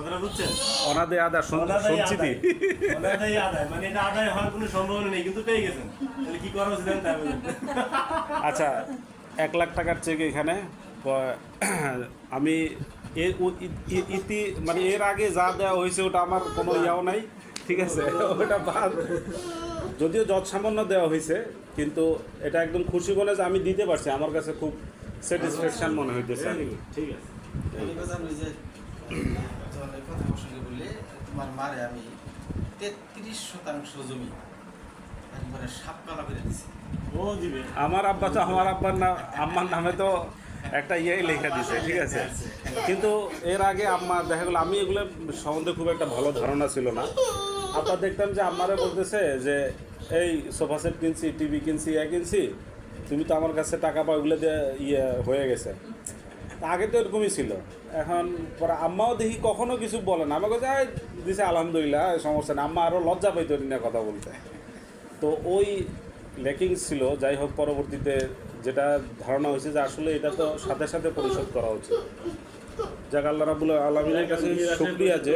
কথাটা বুঝছেন? অনাদে আদা শুনছি দি। অনাদায়ী আদায়, মানে এটা আদায় হওয়ার কোনো সম্ভাবনা নেই, কিন্তু পেয়ে গেছেন। তাহলে কি করা উচিত তাই বলুন। আচ্ছা, 1,00,000 টাকার চেক এখানে আমি মানে এর আগে যা দেওয়া হয়েছে ওটা আমার কোনো ইয়াও নাই, ঠিক আছে? ওটা বাদ, যদিও যত সামান্য দেওয়া হয়েছে, কিন্তু এটা একদম খুশি বলে যে আমি দিতে পারছি, আমার কাছে খুব স্যাটিসফ্যাকশন মনে হইতেছে। ঠিক আছে। আমি কথা বলি যে যখন এই কথা প্রসঙ্গে বললে তোমার মারে আমি 33% জমি একবারে সাপ কালা করে দিছি। ও দিবে। আমার আব্বা তো আমার আম্মার নামে তো একটা ইয়েই লেখা দিছে, ঠিক আছে? কিন্তু এর আগে আম্মা দেখা গেলো, আমি এগুলো সম্বন্ধে খুব একটা ভালো ধারণা ছিল না। আব্বা দেখতাম যে আম্মারে বলতেছে যে এই সোফা সেট কিনছি, টিভি কিনছি, কিনছি, তুমি তো আমার কাছে টাকা পাও, ওগুলো দিয়ে ইয়ে হয়ে গেছে। তা আগে তো এরকমই ছিল। এখন পরে আম্মাও দেখি কখনো কিছু বলে না, আমাকে যাই দিছে আলহামদুলিল্লাহ, সমস্যা না। আম্মা আরও লজ্জা পাইতো না কথা বলতে। তো ওই লেকিংস ছিল। যাই হোক, পরবর্তীতে যেটা ধারণা হয়েছে যে আসলে এটা তো সাথে সাথে পরিশোধ করা উচিত। যাক, আল্লাহ রাব্বুল আলামিনের কাছে শুকরিয়া যে